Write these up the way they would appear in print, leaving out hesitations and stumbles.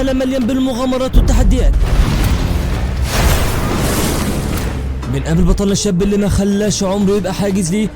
عالم مليان بالمغامرات والتحديات. بنقابل بطلنا الشاب اللي ما خلاش عمره يبقى حاجز ليه،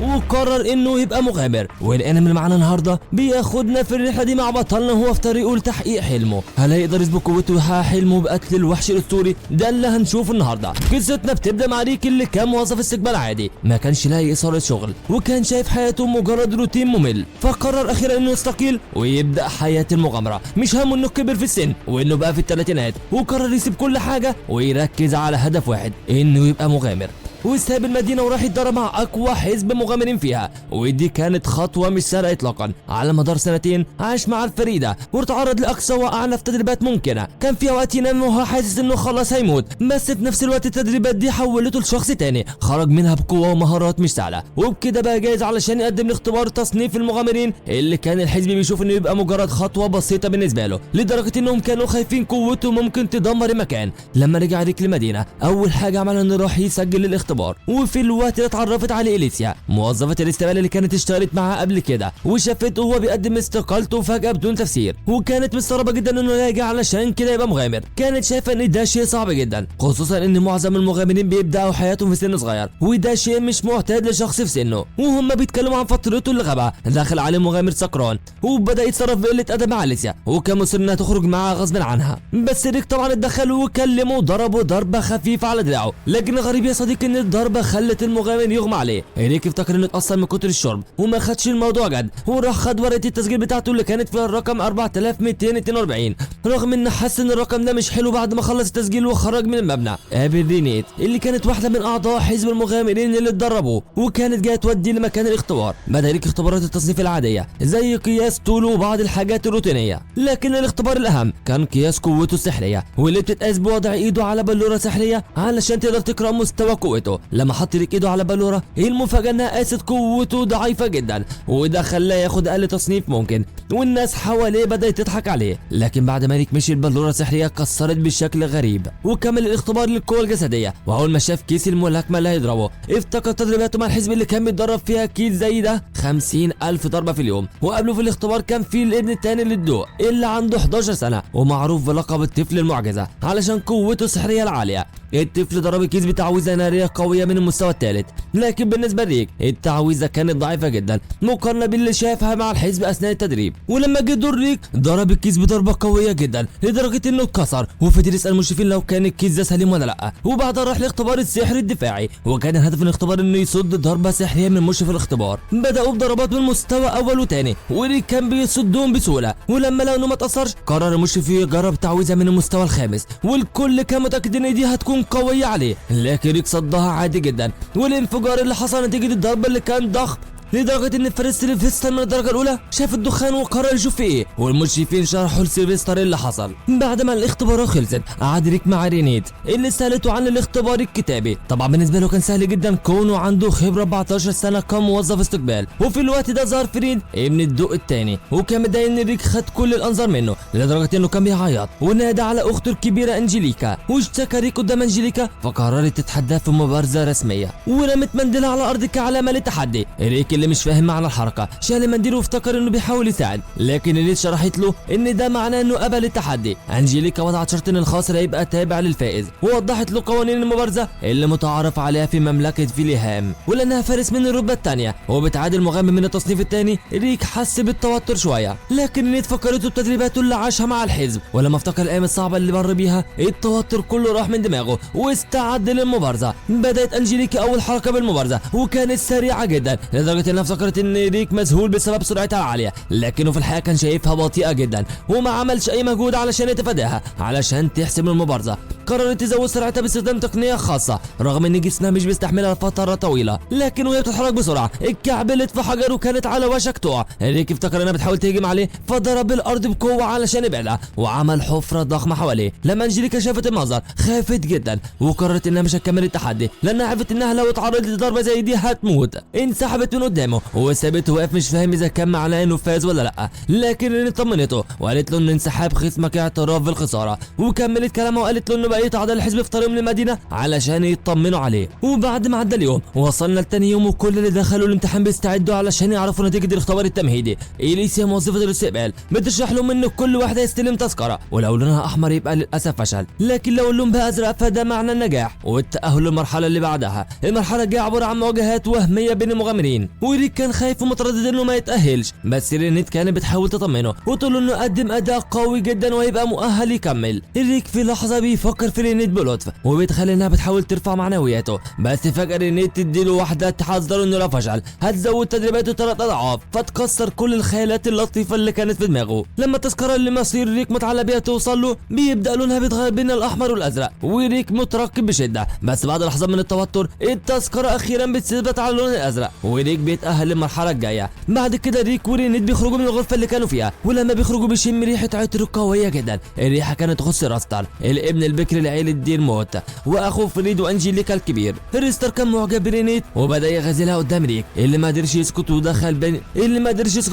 وقرر انه يبقى مغامر. والانمي اللي معانا النهارده بياخدنا في الرحله دي مع بطلنا وهو في طريقه لتحقيق حلمه. هل هيقدر يثبت قوته ويحقق حلمه بقتل الوحش الاسطوري؟ ده اللي هنشوفه النهارده. قصتنا بتبدا مع ريك اللي كان موظف استقبال عادي، ما كانش لاقي اثاره شغل وكان شايف حياته مجرد روتين ممل، فقرر اخيرا انه يستقيل ويبدا حياه المغامره. مش همه انه كبر في السن وانه بقى في الثلاثينات، وقرر يسيب كل حاجه ويركز على هدف واحد، انه يبقى مغامر. وساب المدينه وراح يتدرب مع اقوى حزب مغامرين فيها، ودي كانت خطوه مش سهله اطلاقا. على مدار سنتين عاش مع الفريده وتعرض لاقصى واعنف تدريبات ممكنه، كان في اوقات ينام وهو حاسس انه خلاص هيموت، بس في نفس الوقت التدريبات دي حولته لشخص تاني خرج منها بقوه ومهارات مش سهله، وبكده بقى جاهز علشان يقدم لاختبار تصنيف المغامرين اللي كان الحزب بيشوف انه يبقى مجرد خطوه بسيطه بالنسبه له، لدرجه انهم كانوا خايفين قوته ممكن تدمر المكان. لما رجع ريك المدينه اول حاجه عملها انه راح يسجل الاختبار، وفي الوقت ده اتعرفت عليه إليسيا موظفة الاستقبال اللي كانت اشتغلت معاه قبل كده، وشافته وهو بيقدم استقالته فجأة بدون تفسير، وكانت مستغربة جدا انه راجع علشان كده يبقى مغامر. كانت شايفة ان ده شيء صعب جدا، خصوصا ان معظم المغامرين بيبدأوا حياتهم في سن صغير، وده شيء مش معتاد لشخص في سنه. وهم بيتكلموا عن فترته اللي غابها دخل عليه مغامر سكران وبدأ يتصرف بقلة أدب مع إليسيا، وكان مصر انها تخرج معاه غصب عنها، بس ريك طبعا اتدخل وكلمه وضربه ضربة خفيفة على دراعه. لكن غريب يا صديقي ان الضربة خلت المغامر يغمى عليه. ريك افتكر انه اتأثر من كتر الشرب وما خدش الموضوع جد، وراح خد ورقة التسجيل بتاعته اللي كانت فيها الرقم 4242، رغم انه حس ان الرقم ده مش حلو. بعد ما خلص التسجيل وخرج من المبنى قابل رينيت اللي كانت واحدة من اعضاء حزب المغامرين اللي اتدربوا، وكانت جايه تودي لمكان الاختبار. بدا ريك اختبارات التصنيف العادية زي قياس طوله وبعض الحاجات الروتينية، لكن الاختبار الاهم كان قياس قوته السحرية، واللي بتتقاس بوضع ايده على بلورة سحرية علشان تقدر تقرأ مستوى قوته. لما حط ريك ايده على بلورة المفاجأة انها قاست قوته ضعيفة جدا، وده خلاه ياخد اقل تصنيف ممكن، والناس حواليه بدأت تضحك عليه. لكن بعد ما ريك مشي البلورة السحرية اتكسرت بشكل غريب، وكمل الاختبار للقوة الجسدية. واول ما شاف كيس الملاكمة اللي هيضربه افتكر تدريباته مع الحزب اللي كان بيتدرب فيها كيس زي ده 50,000 ضربة في اليوم. وقبله في الاختبار كان في الابن التاني للضوء اللي عنده 11 سنة ومعروف بلقب الطفل المعجزة علشان قوته السحرية العالية. الطفل ضرب الكيس بتعويذة نارية قوية من المستوى الثالث، لكن بالنسبة لريك التعويذة كانت ضعيفة جدا مقارنة باللي شافها مع الحزب أثناء التدريب. ولما جه دور ريك ضرب الكيس بضربة قوية جدا لدرجة انه اتكسر، وفضل يسأل المشرفين لو كان الكيس ده سليم ولا لا. وبعدها راح لاختبار السحر الدفاعي، وكان الهدف من الاختبار انه يصد ضربة سحرية من مشرف الاختبار. بدأوا بضربات من مستوى أول وثاني، وريك كان بيصدهم بسهولة. ولما لقوا انه ما اتأثرش قرر المشرف يجرب تعويذة من المستوى الخامس، والكل كان متأكد ان دي هتكون قوية عليه، لكن ريك صدها عادي جدا. والانفجار اللي حصل نتيجة الضربة اللي كان ضخم لدرجة ان فارس سيلفستر من الدرجة الأولى شاف الدخان وقرر يشوف فيه ايه، والمشرفين شرحوا لسيلفستر اللي حصل. بعد ما الاختبارات خلصت قعد ريك مع رينيت اللي سألته عن الاختبار الكتابي. طبعا بالنسبة له كان سهل جدا كونه عنده خبرة 14 سنة كموظف استقبال. وفي الوقت ده ظهر فريد ابن الضوء الثاني، وكان متضايق ان ريك خد كل الانظار منه لدرجة انه كان بيعيط، ونادى على اخته الكبيرة انجليكا، واشتكى ريك قدام انجليكا، فقررت تتحدى في مبارزة رسمية ورمت منديلها على الارض كعلامة للتحدي. ريك اللي مش فاهم معنى الحركه شال المنديل وافتكر انه بيحاول يساعد، لكن ليت شرحت له ان ده معناه انه قبل التحدي. انجليكا وضعت شرط ان الخاسر هيبقى تابع للفائز، ووضحت له قوانين المبارزه اللي متعارف عليها في مملكه فيليهام، ولانها فارس من الرتبه الثانيه وبتعادل مغامر من التصنيف الثاني. ريك حس بالتوتر شويه، لكن ليت فكرته بتدريباته اللي عاشها مع الحزب، ولما افتكر الايام الصعبه اللي مر بيها التوتر كله راح من دماغه واستعد للمبارزه. بدات انجليكا اول حركه بالمبارزه وكانت سريعه جدا لدرجه انها افتكرت ان ريك مذهول بسبب سرعتها العاليه، لكنه في الحقيقه كان شايفها بطيئه جدا وما عملش اي مجهود علشان يتفاداها. علشان تحسم المبارزه قررت تزود سرعتها باستخدام تقنيه خاصه، رغم ان جسمها مش بيستحملها لفتره طويله، لكن وهي بتتحرك بسرعه اتكعبلت في حجر وكانت على وشك تقع. ريك افتكر انها بتحاول تهجم عليه فضرب الارض بقوه علشان يبعدها وعمل حفره ضخمه حواليه. لما انجليكا شافت المنظر خافت جدا وقررت انها مش هتكمل التحدي، لانها عرفت انها لو اتعرضت لضربه زي دي هتموت. انسحبت من قدامه وسابته واقف مش فاهم اذا كان معناه انه فاز ولا لا، لكن ريني طمنته وقالت له ان انسحاب خصمك اعتراف بالخساره، وكملت كلامها وقالت له انه وبقيه اعضاء الحزب في طريقهم للمدينه علشان يطمنوا عليه. وبعد ما عدى اليوم وصلنا لتاني يوم، وكل اللي دخلوا الامتحان بيستعدوا علشان يعرفوا نتيجه الاختبار التمهيدي. اليسيا موظفه الاستقبال بتشرح لهم ان كل واحد هيستلم تذكره، ولو لونها احمر يبقى للاسف فشل، لكن لو اللون بقى ازرق فده معنى النجاح والتاهل للمرحله اللي بعدها. المرحله الجايه عباره عن مواجهات وهميه بين المغامرين، وريك كان خايف ومتردد انه ما يتاهلش، بس رينيت كانت بتحاول تطمنه وتقول له انه قدم اداء قوي جدا وهيبقى مؤهل يكمل. ريك في لحظه بيفكر في رينيت بلطف وبيتخيل انها بتحاول ترفع معنوياته، بس فجاه رينيت تديله واحده تحذره انه لو فشل هتزود تدريباته 3 اضعاف، فتكسر كل الخيالات اللطيفه اللي كانت في دماغه. لما التذكره اللي مصير ريك متعلق بيها توصل له بيبدا لونها بيتغير بين الاحمر والازرق، وريك مترقب بشده، بس بعد لحظات من التوتر التذكره اخيرا بتثبت على اللون الازرق وريك بيتاهل للمرحله الجايه. بعد كده ريك ورينيت بيخرجوا من الغرفه اللي كانوا فيها، ولما بيخرجوا بيشم ريحه عطر قويه جدا. الريحه كانت تخص راستر الابن البكر لعيله دير موت واخوه فريد وانجيليكا الكبير. ريستر كان معجب برينيت وبدا يغازلها قدام ريك اللي ما قدرش يسكت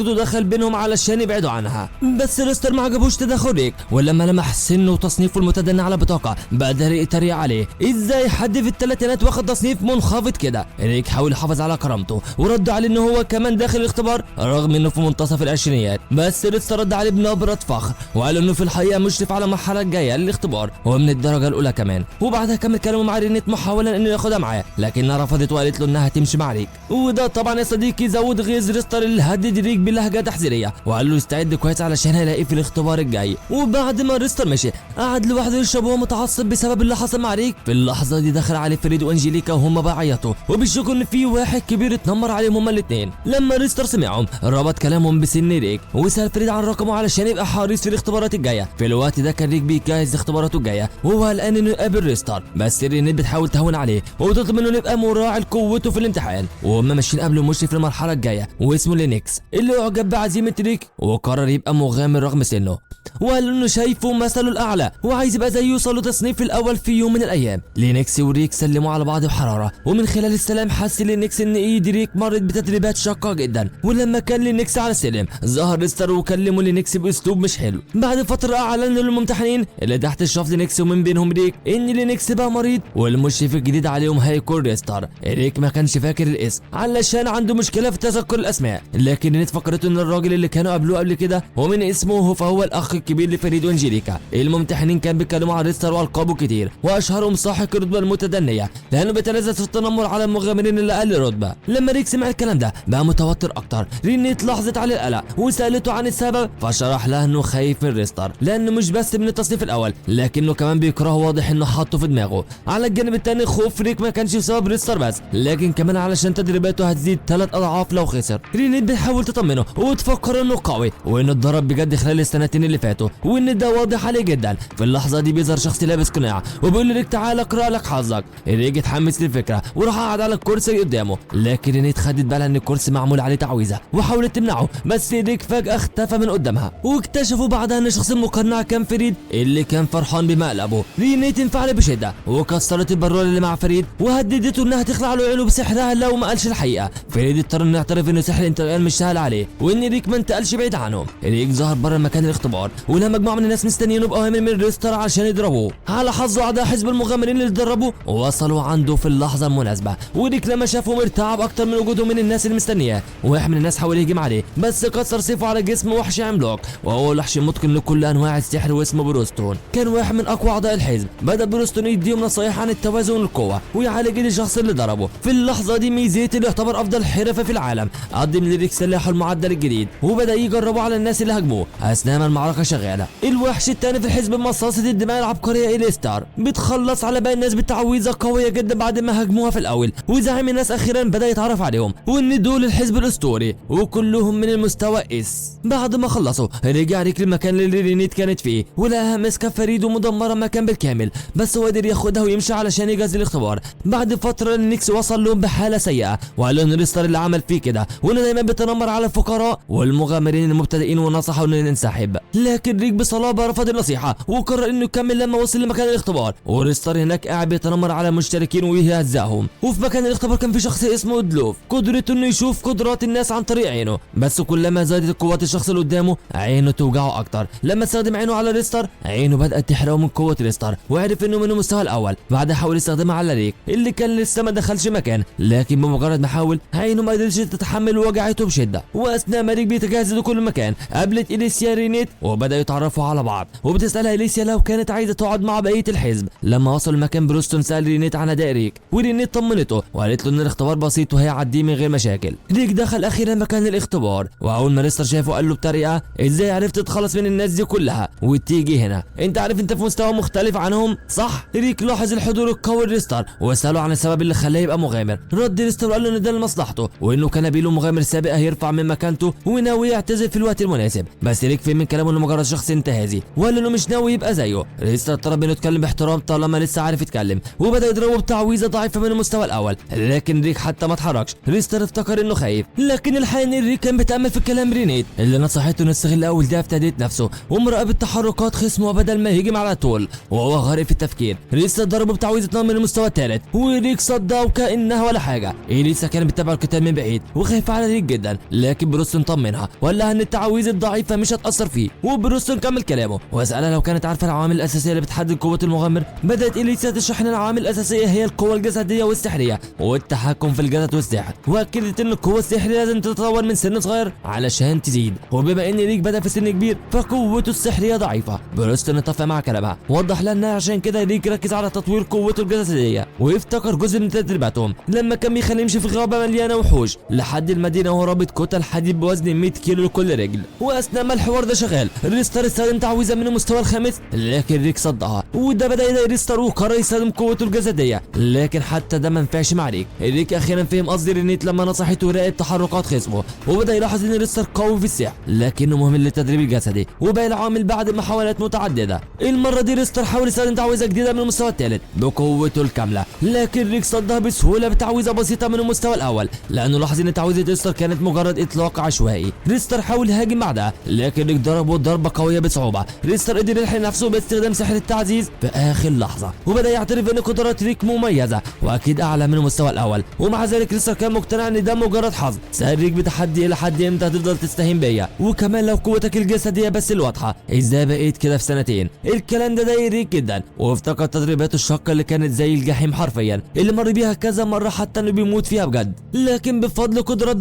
ودخل بينهم علشان يبعدوا عنها، بس ريستر ما عجبوش تدخل ريك، ولما لمح سنه وتصنيفه المتدني على بطاقه بدا يتريق عليه، ازاي حد في الثلاثينات واخد تصنيف منخفض كده. ريك حاول يحافظ على كرامته ورد عليه ان هو كمان داخل الاختبار رغم انه في منتصف العشرينيات، بس ريستر رد عليه بنبره فخر وقال انه في الحقيقه مشرف على المرحله الجايه للاختبار ومن الدرجه الاولى كمان. وبعدها كمل كلامه مع رينيت محاولا انه ياخدها معاه، لكنها رفضت وقالت له انها تمشي مع ريك، وده طبعا يا صديقي زود غيظ ريستر اللي هدد ريك بلهجه تحذيريه وقال له يستعد كويس علشان هيلاقيه في الاختبار الجاي. وبعد ما ريستر مشي قعد لوحده يشرب وهو متعصب بسبب اللي حصل مع ريك. في اللحظه دي دخل عليه فريد وانجيليكا وهم بيعيطوا وبيشكوا ان في واحد كبير اتنمر عليهم هما الاثنين. لما ريستر سمعهم ربط كلامهم بسن ريك وسال فريد عن رقمه علشان يبقى حريص في الاختبارات الجايه. في الوقت ده كان ريك بيجهز اختباراته الجايه وهو قلقان انه يقابل ريستر، بس رينيت بتحاول تهون عليه وتطلب منه يبقى مراعي لقوته في الامتحان. وهم ماشيين قبله مشرف المرحله الجايه واسمه لينكس اللي اعجب بعزيمه ريك وقرر يبقى مغامر رغم سنه، وقال انه شايفه مثله الاعلى وعايز يبقى زيه يوصل لتصنيف الاول في يوم من الايام. لينكس وريك سلموا على بعض بحراره، ومن خلال السلام حس لينكس ان ايد ريك مرت بتدريبات شاقه جدا. ولما كان لينكس على السلم ظهر ريستر وكلمه لينكس باسلوب مش حلو. بعد فتره اعلن للممتحنين اللي تحت الشرف لينكس ومن بينهم ريك ان لينكس بقى مريض والمشرف الجديد عليهم هيكون ريستر. ريك ما كانش فاكر الاسم علشان عنده مشكله في تذكر الاسماء، لكن رينيت فكرته ان الراجل اللي كانوا قبلوه قبل كده ومن اسمه فهو الاخ الكبير لفريد وانجيليكا. الممتحنين كان بيتكلموا عن ريستر والقابه كتير واشهرهم ساحق الرتبه المتدنيه لانه بيتلذذ في التنمر على المغامرين اللي اقل رتبه. لما ريك سمع الكلام ده بقى متوتر اكتر. رينيت لاحظت عليه القلق وسالته عن السبب، فشرح لها انه خايف من ريستر لانه مش بس من التصنيف الاول لكنه كمان بيكرهه، واضح انه حاطه في دماغه. على الجانب الثاني خوف ريك ما كانش بسبب ريستر بس لكن كمان علشان تدريباته هتزيد 3 اضعاف لو خسر. رينيت بتحاول تطمنه وتفكر انه قوي وانه اتدرب بجد خلال السنتين اللي فاتوا وان ده واضح عليه جدا. في اللحظه دي بيظهر شخص لابس قناع وبيقول لريك تعالى اقرا لك حظك. ريك اتحمس للفكره وراح قعد على الكرسي قدامه، لكن رينيت خدت بالها ان الكرسي معمول عليه تعويذه وحاولت تمنعه، بس ريك فجاه اختفى من قدامها. واكتشفوا بعدها ان الشخص المقنع كان فريد اللي كان فرحان بمقلبه. رينيت انفعل بشده وكسرت البرول اللي مع فريد وهددته انها تخلع له عينه بسحرها لو ما قالش الحقيقه. فريد اضطر انه يعترف ان سحر الانتقال مش سهل عليه وان ريك ما انتقلش بعيد عنهم. ريك ظهر بره مكان الاختبار ولها مجموعه من الناس مستنيينه باوامر من ريستر عشان يضربوه. على حظه اعداء حزب المغامرين اللي اتدربوا ووصلوا عنده في اللحظه المناسبه، وريك لما شافهم ارتعب اكتر من وجودهم من الناس اللي مستنياه. واحد من الناس حاول يهجم عليه بس كسر سيفه على جسم وحش عملاق وهو وحش متقن لكل انواع السحر واسمه بروستون. كان واحد من اقوى اعضاء الحزب. بدا بروستون يديهم نصايح عن التوازن والقوه ويعالج الشخص اللي ضربه. في اللحظه دي ميزيت اللي يعتبر افضل حرفه في العالم قدم لريك سلاحه المعدل الجديد وبدا يجربه على الناس اللي هاجموه اثناء ما المعركه شغاله. الوحش الثاني في الحزب مصاصه الدماء العبقريه إليستار بتخلص على باقي الناس بتعويذه قويه جدا بعد ما هاجموها في الاول، وزعيم الناس اخيرا بدا يتعرف عليهم وان دول الحزب الاسطوري وكلهم من المستوى اس. بعد ما خلصوا رجع ريك للمكان اللي رينيت كانت فيه ولقاها ماسكه فريد ومدمره مكان بالكامل، بس هو قدر ياخدها ويمشي علشان يجهز الاختبار. بعد فتره نيكس وصل لهم بحاله سيئه وقال ان ريستر اللي عمل فيه كده وانه دايما بيتنمر على الفقراء والمغامرين المبتدئين ونصحوا انه ننسحب، لكن ريك بصلابه رفض النصيحه وقرر انه يكمل لما وصل لمكان الاختبار. وريستر هناك قاعد بيتنمر على المشتركين ويهزقهم. وفي مكان الاختبار كان في شخص اسمه دلوف قدرته انه يشوف قدرات الناس عن طريق عينه، بس كلما زادت قوات الشخص اللي قدامه عينه توجعه اكتر. لما استخدم عينه على ريستر عينه بدات تحرقه من قوه ريستر ريستر وعرف انه من المستوى الاول. بعدها حاول يستخدمها على ريك اللي كان لسه ما دخلش مكان، لكن بمجرد ما حاول عينه ما قدرتش تتحمل وجعته بشده. واثناء ما ريك بيتجهز لكل مكان قابلت اليسيا رينيت وبداوا يتعرفوا على بعض، وبتسالها اليسيا لو كانت عايزه تقعد مع بقيه الحزب. لما وصل المكان بروستون سال رينيت عن اداء ريك، ورينيت طمنته وقالت له ان الاختبار بسيط وهيعديه من غير مشاكل. ريك دخل اخيرا مكان الاختبار، واول ما ريستر شافه قال له بطريقه ازاي عرفت تتخلص من الناس دي كلها وتيجي هنا؟ انت عارف انت في مستوى مختلف عنهم صح؟ ريك لاحظ الحضور القوي لريستر وساله عن السبب اللي خلاه يبقى مغامر. رد ريستر وقال له ان ده لمصلحته وانه كان بيله مغامر سابق هيرفع من مكانته وناوي يعتزل في الوقت المناسب. بس ريك فهم من كلامه انه مجرد شخص انتهازي وقال انه مش ناوي يبقى زيه. ريستر طلب انه يتكلم باحترام طالما لسه عارف يتكلم، وبدا يضربه بتعويذه ضعيفه من المستوى الاول، لكن ريك حتى ما اتحركش. ريستر افتكر انه خايف، لكن الحقيقه ان ريك كان بيتامل في كلام رينيت اللي نصحته انه يستغل اول دقيقه في تهدئه نفسه ومراقبه تحركات خصمه بدل ما يهجم على طول وهو غارق في التفكير. ريستر ضربه بتعويذه نار من المستوى الثالث وريك صدها وكانها ولا حاجه. اليسا كانت بتتابع القتال من بعيد وخايفه على ريك جدا، لكن بروستون طمنها وقال لها ان التعويذه الضعيفه مش هتاثر فيه. وبروستون كمل كلامه وسالها لو كانت عارفه العوامل الاساسيه اللي بتحدد قوه المغامر. بدات اليسا تشرح ان العوامل الاساسيه هي القوه الجسديه والسحريه والتحكم في الجسد والسحر، واكدت ان القوه السحريه لازم تتطور من سن صغير علشان تزيد، وبما ان ريك بدا في سن كبير فقوته السحريه ضعيفه. بروستون اتفق مع كلامها ووضح لها ان عشان كده ريك ركز على تطوير قوته الجسديه، وافتكر جزء من تدريباتهم لما كان بيخليه يمشي في غابه مليانه وحوش لحد المدينه وهو رابط كتل حديد بوزن 100 كيلو لكل رجل. واثناء ما الحوار ده شغال ريستر استخدم تعويذه من المستوى الخامس، لكن ريك صدها، وده بدا يضايق ريستر وقرر يستخدم قوته الجسديه، لكن حتى ده ما نفعش مع ريك. ريك اخيرا فهم قصد رينيت لما نصحته يراقب تحركات خصمه، وبدا يلاحظ ان ريستر قوي في السحر لكنه مهم للتدريب الجسدي وباقي العوامل بعد محاولات متعدده. المره دي ريستر حاول يستخدم تعويذه جديده من المستوى الثالث بقوته الكامله، لكن ريك صدها بسهوله بتعويذه بسيطه من المستوى الاول لانه لاحظ ان تعويذه ريستر كانت مجرد اطلاق عشوائي. ريستر حاول يهاجم بعدها لكن ريك ضربه ضربه قويه بصعوبه. ريستر قدر يلحق نفسه باستخدام سحر التعزيز في اخر لحظه، وبدا يعترف ان قدرات ريك مميزه واكيد اعلى من المستوى الاول، ومع ذلك ريستر كان مقتنع ان ده مجرد حظ. سأل ريك بتحدي الى حد امتى هتفضل تستهين بيا؟ وكمان لو قوتك الجسديه بس الواضحه ازاي بقيت كده في سنتين؟ الكلام ده ضايق ريك جدا، وافتكر تدريباته الشاقه اللي كانت زي الجحيم حرفيا اللي مر بيها كذا مره حتى انه بيموت فيها بجد. لكن بفضل قدرات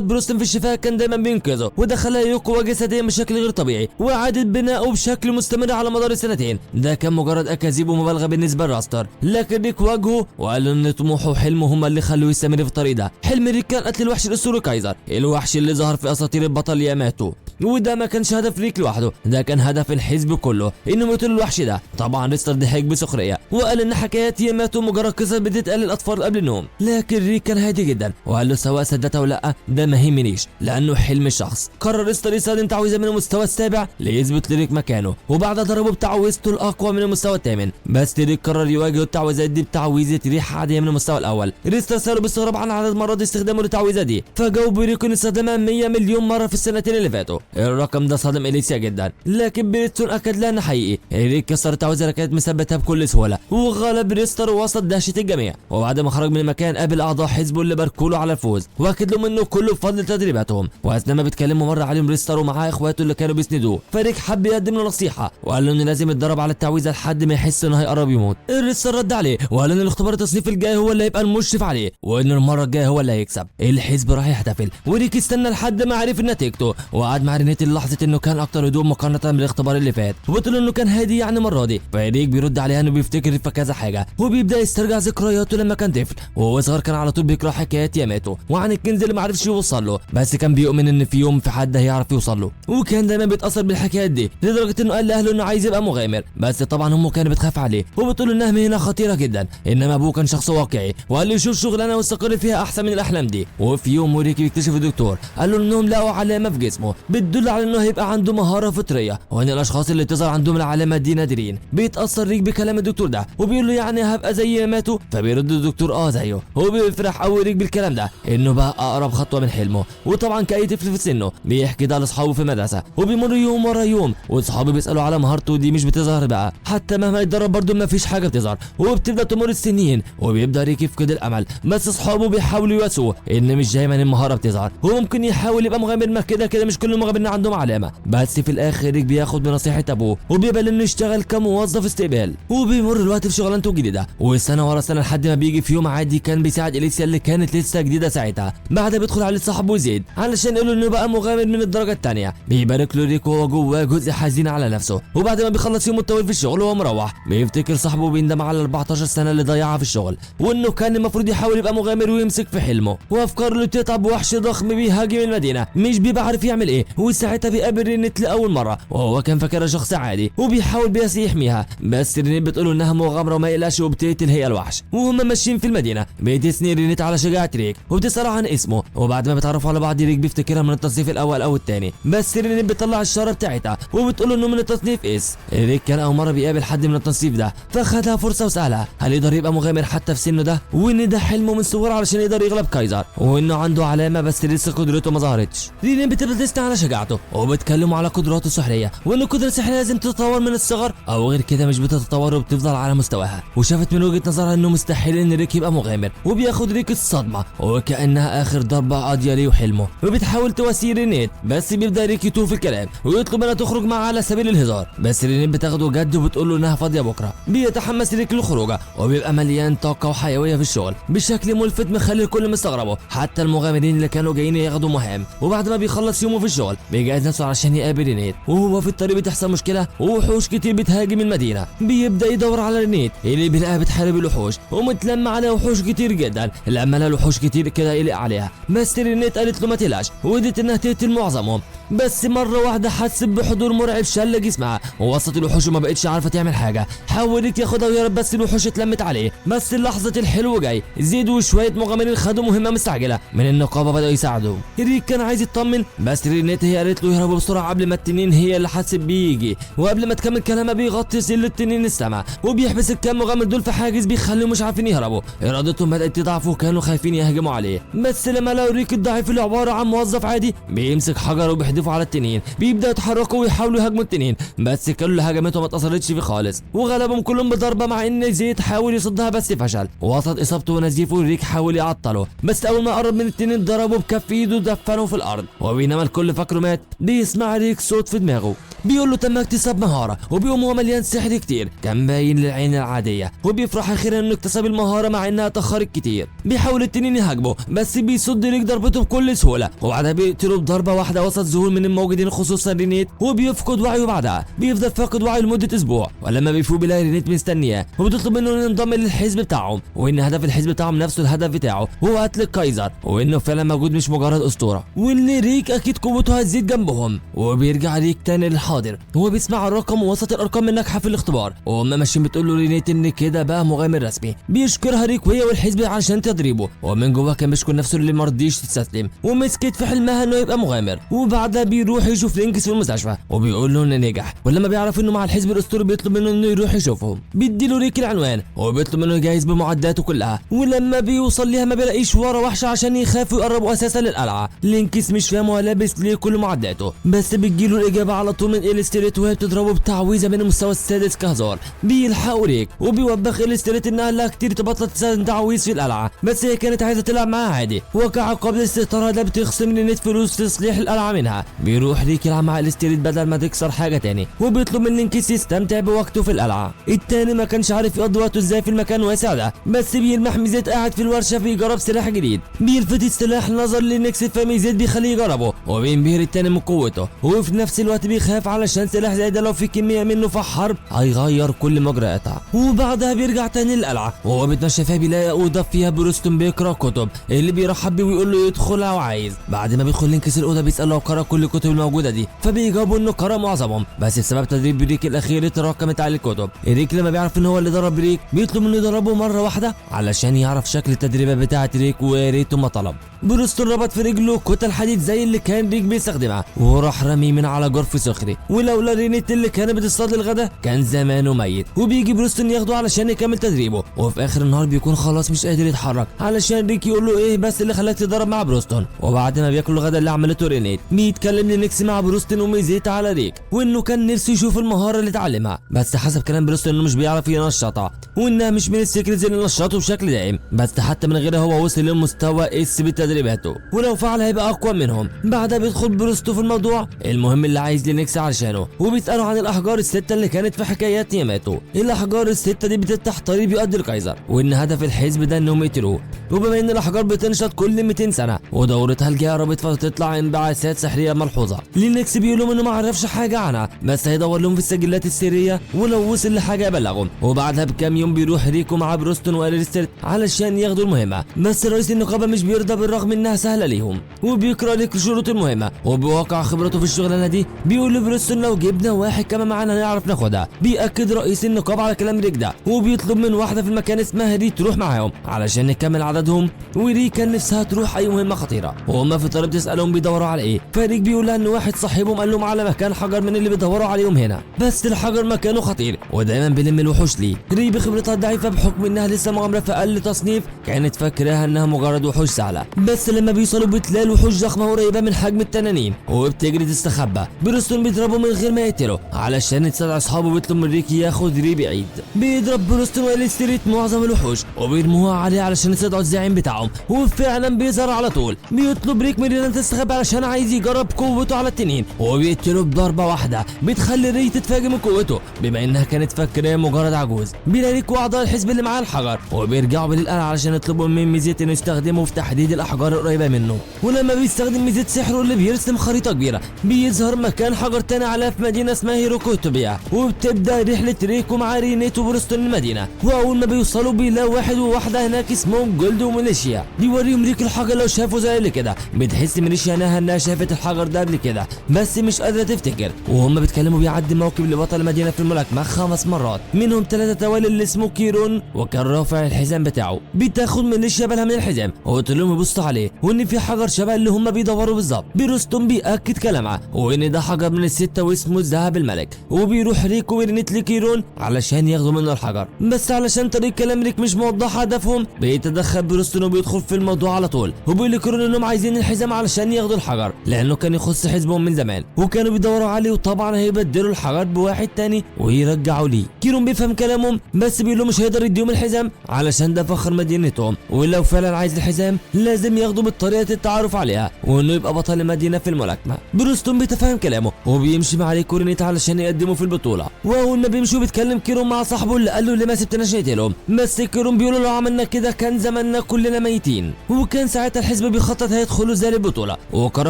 بروستون في الشفاء كان دايما بينقذه، وده خلاه يقوى جسديا بشكل غير طبيعي واعاده بنائه بشكل مستمر على مدار السنتين. ده كان مجرد اكاذيب ومبالغه بالنسبه لراستر، لكن ريك واجهه وقال له ان طموحه وحلمه هما اللي خلوه يستمر في الطريق ده. حلم ريك كان قتل الوحش الاسطوري كايزر، الوحش اللي ظهر في اساطير البطل ياماتو، وده ما كانش هدف ريك لوحده، ده كان هدف الحزب كله انه يقتل الوحش ده. طبعا ريستر ضحك بسخريه وقال ان حكايات ياماتو مجرد قصص بتتقال للاطفال قبل النوم، لكن ريك كان هادي جدا وقال له سواء صدقته او لا ده ما يهمنيش لانه حلم الشخص. قرر ريستر يستخدم تعويذه من المستوى السابع ليثبت لريك مكانه، وبعد ضربه بتعويذته الاقوى من المستوى الثامن. بس ريك قرر يواجه التعويذات دي بتعويذه ريح عاديه من المستوى الاول. ريستر ساله باستغراب عن عدد مرات استخدامه للتعويذه دي، فجاوب ريك انه استخدمها 100 مليون مره في السنتين اللي فاتوا. الرقم ده صدم اليسيا جدا، لكن بريستون اكد لها انه حقيقي. ريك كسر التعويذه اللي كانت مثبتها بكل سهوله وغلب ريستر وسط دهشه الجميع. وبعد ما خرج من المكان قابل اعضاء حزبه اللي باركوا على الفوز واكد لهم انه كله بفضل تدريباتهم. واثناء ما بيتكلموا مره عليهم ريستر ومعاه اخواته اللي كانوا بيسندوه، فريك حب يقدم له نصيحه وقال له انه لازم يتدرب على التعويذه لحد ما يحس انه هيقرب يموت. ريستر رد عليه وقال ان الاختبار التصنيفي الجاي هو اللي هيبقى المشرف عليه، وان المره الجايه هو اللي هيكسب. الحزب راح يحتفل وريك استنى لحد ما عرف نتيجته، وقعد مع رينيت لحظه انه كان اكتر هدوء مقارنه بالاختبار اللي فات، وبتقول انه كان هادي يعني المره دي. فريك بيرد عليها انه بيفتكر في كذا حاجه وبيبدا يسترجع ذكرياته لما كان طفل وهو صغير، كان على طول بيقرا حكايات ياماتو وعن الكنز اللي ما عرفش يوصل له، بس كان بيؤمن ان في يوم في حد هيعرف يوصل له، وكان دايما بيتاثر بالحكايات دي لدرجه انه قال لاهله انه عايز يبقى مغامر. بس طبعا امه كانت بتخاف عليه وبتقول انها مهنه خطيره جدا، انما ابوه كان شخص واقعي وقال له يشوف شغلانه ويستقر فيها احسن من الاحلام دي. وفي يوم ريكي بيكتشف الدكتور قال له انهم لقوا علامه في جسمه بتدل على انه هيبقى عنده مهاره فطريه، وان الاشخاص اللي تظهر عندهم العلامه دي نادرين. بيتاثر ريك بكلام الدكتور ده وبيقول له يعني هبقى زي ماتوا؟ فبيرد الدكتور زيه، هو بيفرح قوي ريك بالكلام ده انه بقى اقرب خطوه من حلمه. وطبعا كاي طفل في سنه بيحكي ده لاصحابه في المدرسه، وبيمر يوم ورا يوم واصحابه بيسالوا على مهارته دي مش بتظهر بقى، حتى مهما يتدرب برضه ما فيش حاجه بتظهر. وبتبدا تمر السنين وبيبدا ريك يفقد الامل، بس اصحابه بيحاولوا يواسوه ان مش دايما المهاره بتظهر، وممكن يحاول يبقى مغامر، ما كده كده مش كل المغامرات بسبب ان عندهم علامه. بس في الاخر ريك بياخد بنصيحه ابوه وبيقبل انه يشتغل كموظف استقبال، وبيمر الوقت في شغلانته الجديده وسنه ورا سنه لحد ما بيجي في يوم عادي كان بيساعد اليسيا اللي كانت لسه جديده ساعتها. بعدها بيدخل على صاحبه زيد علشان يقول له انه بقى مغامر من الدرجه الثانيه. بيبارك له ريك وهو جواه جزء حزين على نفسه، وبعد ما بيخلص يومه الطويل في الشغل وهو مروح بيفتكر صاحبه بيندم على 14 سنه اللي ضيعها في الشغل، وانه كان المفروض يحاول يبقى مغامر ويمسك في حلمه. وافكار له بتتعب وحش ضخم بيهاجم المدينه مش بيبقى عارف يعمل ايه، وساعتها بيقابل رينيت لاول مره وهو كان فاكرها شخص عادي وبيحاول بس يحميها، بس رينيت بتقول انها مغامره وما يقلقش وبتقتل هي الوحش. وهم ماشيين في المدينه بتثني رينيت على شجاعه ريك وبتسال عن اسمه، وبعد ما بيتعرفوا على بعض ريك بيفتكرها من التصنيف الاول او الثاني، بس رينيت بتطلع الشاره بتاعتها وبتقول انه من التصنيف اس. ريك كان اول مره بيقابل حد من التصنيف ده فخدها فرصه وسالها هل يقدر يبقى مغامر حتى في سنه ده، وان ده حلمه من صغره علشان يقدر يغلب كايزر، وانه عنده علامه بس لسه قدرته ما ظهرتش. رينيت بتبدا تثني على شجاعته وبتكلموا على قدراته السحريه وان القدره السحريه لازم تتطور من الصغر او غير كده مش بتتطور وبتفضل على مستواها. وشافت من وجهه نظرها انه مستحيل ان ريك يبقى مغامر، وبياخد ريك الصدمه وكانها اخر ضربه قاضيه ليه وحلمه، وبتحاول تواسي رينيت بس بيبدا ريك يتوه في الكلام ويطلب منها تخرج معاه على سبيل الهزار، بس رينيت بتاخده جد وبتقول له انها فاضيه بكره. بيتحمس ريك للخروجه وبيبقى مليان طاقه وحيويه في الشغل بشكل ملفت مخلي الكل مستغربه حتى المغامرين اللي كانوا جايين ياخدوا مهام. وبعد ما بيخلص يومه في الشغل بيجهز نفسه علشان يقابل رينيت، وهو في الطريق بتحصل مشكله ووحوش كتير بتهاجم المدينه. بيبدا يدور على رينيت اللي بيلاقيها بتحارب الوحوش ومتلم على وحوش كتير جدا، لما لها الوحوش كتير كده يقلق عليها، بس رينيت قالت له ما تقلقش وقدرت انها تقتل معظمهم. بس مره واحده حست بحضور مرعب شل جسمها ووسط الوحوش وما بقتش عارفه تعمل حاجه. حاول ريك ياخدها ويهرب بس الوحوش اتلمت عليه. بس لحظه الحلو جاي، زيد وشويه مغامرين خدوا مهمه مستعجله من النقابه بداوا يساعدوه. ريك كان عايز يطمن بس رينيت هي قالت له يهربوا بسرعه قبل ما التنين هي اللي حست بيجي، وقبل ما تكمل كلامها بيغطي سل التنين السما وبيحبس الكام مغامر دول في حاجز بيخليهم مش عارفين يهربوا. ارادتهم بدات تضعف وكانوا خايفين يهجموا عليه، بس لما لقوا ريك الضعيف اللي عباره عن موظف عادي بيمسك حجر وبيحدفه على التنين بيبداوا يتحركوا ويحاولوا يهاجموا التنين، بس كل هجماتهم ما اتأثرتش فيه خالص وغلبهم كلهم بضربه، مع ان زيد حاول يصدها بس فشل وسط اصابته ونزيفه. ريك حاول يعطله بس اول ما قرب من التنين ضربه بكف ايده ودفنه في الارض، وبينما الكل فاكره مات بيسمع ريك صوت في دماغه بيقول له تم اكتساب مهاره، وبيقوم هو مليان سحر كتير كان باين للعين العاديه، وبيفرح اخيرا انه اكتسب المهاره مع انها اتاخرت كتير. بيحاول التنين يهاجمه بس بيصد ريك ضربته بكل سهوله، وبعدها بيقتله بضربه واحده وسط ذهول من الموجودين خصوصا رينيت، وبيفقد وعيه بعدها بيفضل فاقد وعيه لمده اسبوع. ولما بيفوق بيلاقي رينيت مستنياه وبتطلب منه انه ينضم للحزب بتاعهم، وان هدف الحزب بتاعهم نفسه الهدف بتاعه هو قتل الكايزر، وانه فعلا موجود مش مجرد اسطوره، وان ريك اكيد قوته هتزيد جنبهم. وبيرجع ريك تاني للحاضر وهو بيسمع الرقم ووسط الارقام الناجحه في الاختبار، وهم ماشيين بتقول له رينيت ان كده بقى مغامر رسمي. بيشكرها ريك وهي والحزب علشان تدريبه، ومن جواه كان بيشكر نفسه اللي مرضيش تستسلم ومسكت في حلمها انه يبقى مغامر. وبعدها بيروح يشوف لينكس في المستشفى وبيقول له انه نجح، ولما بيعرف انه مع الحزب الاسطوري بيطلب منه انه يروح يشوفهم. بيديله ريك العنوان وبيطلب منه يجهز بمعداته كلها، ولما بيوصل ليها ما بيلاقيش ورا وحش عشان يخافوا يقربوا اساسا للقلعه. لينكس مش فاهم هو لابس ليه كل معداته، بس بتجيله الاجابه على طول من إليستريت وهي بتضربه بتعويذه من المستوى السادس كهزار. بيلحقوا ريك وبيوبخ إليستريت انها لها كتير تبطل تستخدم تعويذ في القلعه، بس هي كانت عايزه تلعب معاها عادي، وكعقاب لاستهتارها ده بتخصم رينيت فلوس تصليح القلعه منها. بيروح ريك يلعب مع إليستريت بدل ما تكسر حاجه تاني، وبيطلب من لينكس يستمتع بوقته في القلعه. التاني ما كانش عارف يقضي وقته ازاي في المكان واسع ده، بس بيلمح ميزات قاعد في الورشه بيجرب سلاح جديد، بيلفت السلاح نظر لنكس فميزات بيخليه يجربه، وبينبهر التاني من قوته، وفي نفس الوقت بيخاف علشان سلاح زي ده لو في كميه منه في حرب هيغير كل مجرياتها. وبعدها بيرجع تاني للقلعه وهو بيتمشى فيها بيلاقي اوضه فيها بروستون بيقرا كتب اللي بيرحب بيه ويقول له يدخل لو عايز. بعد ما بيدخل لينكس الاوضه بيساله لو قرا كل الكتب الموجوده دي، فبيجاوبوا انه قرا معظمهم، بس بسبب تدريب ريك الاخير اتراكمت على الكتب. ريك لما بيعرف ان هو اللي ضرب ريك بيطلب منه يضربه مره واحده علشان يعرف شكل التدريبات بتاعه ريك، وريته ما طلب. بروستون ربط في رجله كتل حديد زي اللي كان ريك بيستخدمها وراح رمي من على جرف صخري، ولولا رينيت اللي كانت بتصطاد الغدا كان زمانه ميت. وبيجي بروستون ياخده علشان يكمل تدريبه، وفي اخر النهار بيكون خلاص مش قادر يتحرك علشان ريك يقول له ايه بس اللي خلاك تضرب مع بروستون. وبعد ما بياكل الغدا اللي عملته رينيت بيتكلم لنكس مع بروستون وميزيت على ريك، وانه كان نفسه يشوف المهاره اللي اتعلمها، بس حسب كلام بروستون انه مش بيعرف ينشطها، وانها مش من السيكريتس اللي نشطه بشكل دائم، بس حتى من غيرها هو وصل للمستوى اس بالتدريب تدريباته، ولو فعل هيبقى اقوى منهم. بعدها بيدخل بروستو في الموضوع المهم اللي عايز لينكس علشانه، وبيسألوا عن الاحجار الستة اللي كانت في حكايات ياماتو. الاحجار الستة دي بتفتح طريق بيؤدي القيصر، وان هدف الحزب ده انهم يقتلوه. وبما ان الاحجار بتنشط كل 200 سنة ودورتها الجاية قربت فتطلع انبعاثات سحرية ملحوظة، لينكس بيقول لهم انه ما عرفش حاجة عنها بس هيدور لهم في السجلات السرية ولو وصل لحاجة يبلغهم. وبعدها بكام يوم بيروح ريكو مع بروستون واليستر علشان ياخدوا المهمة، بس رئيس النقابة مش بيرضى بالرغم انها سهلة ليهم، وبيقرأ لك شروط المهمة. وبواقع خبرته في الشغلانة دي بيقول لبروستون لو جبنا واحد كمان معانا هنعرف ناخدها. بيأكد رئيس النقابة على كلام ريك ده، وبيطلب من واحدة في المكان اسمها ري تروح معاهم علشان نكمل عددهم. وري كان نفسها تروح اي مهمة خطيرة، وهم في الطريق بتسألهم بيدوروا على ايه، فريك بيقول لها ان واحد صاحبهم قال لهم على مكان حجر من اللي بيدوروا عليهم هنا، بس الحجر مكانه خطير ودايما بيلم الوحوش ليه. ري بخبرتها الضعيفة بحكم انها لسه مغامرة في اقل تصنيف كانت فاكراها انها مجرد وحوش سهلة، بس لما بيوصلوا بتلاقي الوحوش ضخمة قريبة من حجم التنانين وبتجري تستخبى. بروستون بيضربه من غير ما يقتله علشان يتساعد اصحابه، بيطلب من ريكي ياخد ري بعيد. بيضرب بروستون واليستر معظم الوحوش وبيرموها عليه علشان يصدعوا الزعيم بتاعهم، وفعلا بيظهر على طول. بيطلب ريك من ري تستخبى علشان عايز يجرب قوته على التنين، وبيقتله بضربة واحدة بتخلي ري تتفاجئ من قوته بما انها كانت فاكراه مجرد عجوز. بيلاقي ريك واعضاء الحزب اللي معاه الحجر وبيرجعوا بالقلعة علشان يطلبوا من ميزيت انه يستخدمه في تحديد الاحجار القريبة منه. ولما بيستخدم ميزيت سحره اللي بيرسم خريطة كبيرة بيظهر مكان حجر تاني على في مدينة اسمها هيروكوتوبيا، وبتبدا رحلة ريكو مع رينيت وبروستون المدينة. واول ما بيوصلوا بيلاقوا واحد وواحدة هناك اسمهم جولد وميليشيا. بيوريهم ريك الحجر لو شافه زي اللي كده. بتحس ميليشيا انها شافت الحجر ده قبل كده بس مش قادرة تفتكر. وهم بيتكلموا بيعدي موكب لبطل المدينة في الملاكمة 5 مرات، منهم 3 توالي اللي اسمه كيرون وكان رافع الحزام بتاعه. بتاخد ميليشيا بالها من الحزام وقلت لهم يبصوا عليه وان في حجر شبه اللي هم بيدوروا بالظبط. بروستون بيأكد كلامها وان ده حجر من ال6 واسمه الذهب الملك. وبيروح ريكو ورينيت لكيرون علشان ياخدوا منه الحجر، بس علشان طريق كلام ريك مش موضح هدفهم بيتدخل بروستون وبيدخل في الموضوع على طول، وبيقول لكيرون انهم عايزين الحزام علشان ياخدوا الحجر لانه كان يخص حزبهم من زمان وكانوا بيدوروا عليه، وطبعا هيبدلوا الحجر بواحد تاني ويرجعوا ليه. كيرون بيفهم كلامهم بس بيقول له مش هيقدر يديهم الحزام علشان ده فخر مدينتهم، ولو فعلا عايز الحزام لازم ياخده بالطريقه التعارف عليها وانه يبقى بطل المدينه في الملاكمه. بروستون بيتفهم كلامه وبيمشي مع ريكو ورينيت علشان يقدموا في البطوله. واول ما بيمشوا بيتكلم كيرون مع صاحبه اللي قال له ليه ما سبتناش نقتلهم، بس كيرون بيقول له لو عملنا كده كان زماننا كلنا ميتين. وكان ساعتها الحزب بيخطط هيدخلوا زي البطوله، وقرر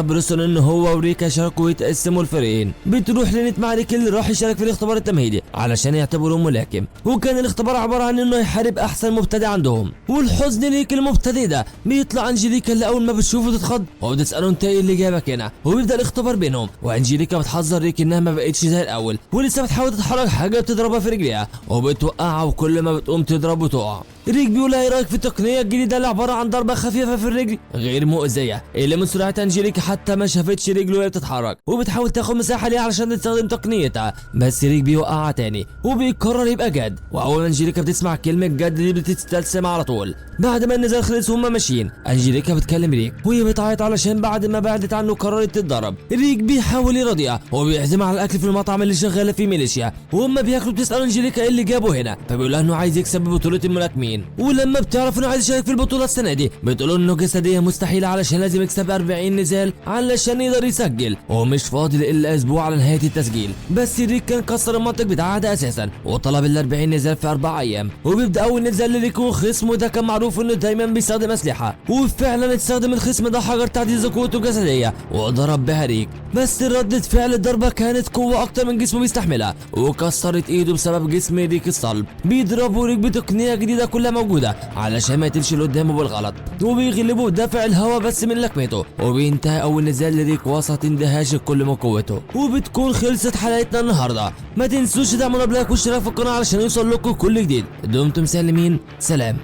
بروستون ان هو وريكا يشاركوا ويتقسموا الفريقين. بتروح رينيت مع ريك اللي راح يشارك في الاختبار التمهيدي علشان يعتبروه ملاكم، وكان الاختبار عباره عن انه يحارب احسن مبتدئ عندهم. والحزن ليك المبتدئ ده بيطلع انجليكا اللي اول ما بتشوفه تتخض وبتساله انت ايه اللي جابك هنا، وبيبدا الاختبار بينهم. وانجليكا بتحذر ريك انها ما بقتش زي الاول ولسه بتحاول تتحرك حاجه بتضربها في رجليها وبتوقعها وكل ما بتقوم تضرب وتقع. ريك بيقول ايه رايك في التقنيه الجديده اللي عباره عن ضربه خفيفه في الرجل غير مؤذيه اللي من سرعه انجليكا حتى ما شافتش رجله وهي بتتحرك، وبتحاول تاخد مساحه ليها علشان تستخدم تقنيتها، بس ريك بيوقعها تاني وبيقرر يبقى جد. واول ما انجليكا بتسمع كلمه جد دي بتستلسم على طول. بعد ما النزال خلص وهم ماشيين انجليكا بتكلم ريك وهي بتعيط علشان بعد ما بعدت عنه قررت تتضرب. ريك بيحاول يرضيها وبيعزمها على الاكل في المطعم اللي شغاله فيه ميليشيا، وهم بياكلوا بتسال انجليكا ايه اللي جابه هنا، فبيقول لها انه عايز يكسب ببطوله الملاكمين. ولما بتعرف انه عايز يشارك في البطوله السنه دي بتقول انه جسديا مستحيله علشان لازم يكسب 40 نزال علشان يقدر يسجل ومش فاضل الا اسبوع على نهايه التسجيل. بس ريك كان كسر المنطق بتاعها ده اساسا وطلب ال 40 نزال في 4 ايام. وبيبدا اول نزال لريكو خصمه ده كان معروف انه دايما بيستخدم اسلحه، وفعلا استخدم الخصم ده حجر تعزيز قوته الجسديه وضرب بها ريك، بس ردة فعل الضربه كانت قوه اكتر من جسمه بيستحملها وكسرت ايده بسبب جسم ريك الصلب. بيضربوا ريك بتقنيه جديده كلها موجوده علشان ما يقتلش اللي قدامه بالغلط، وبيغلبوا بدافع الهوا بس من لكمته. وبينتهي اول نزال لريك وسط اندهاش الكل من قوته. وبتكون خلصت حلقتنا النهارده. ما تنسوش تعملوا لايك واشتراك في القناه علشان يوصل لكم كل جديد. دمتم سالمين، سلام.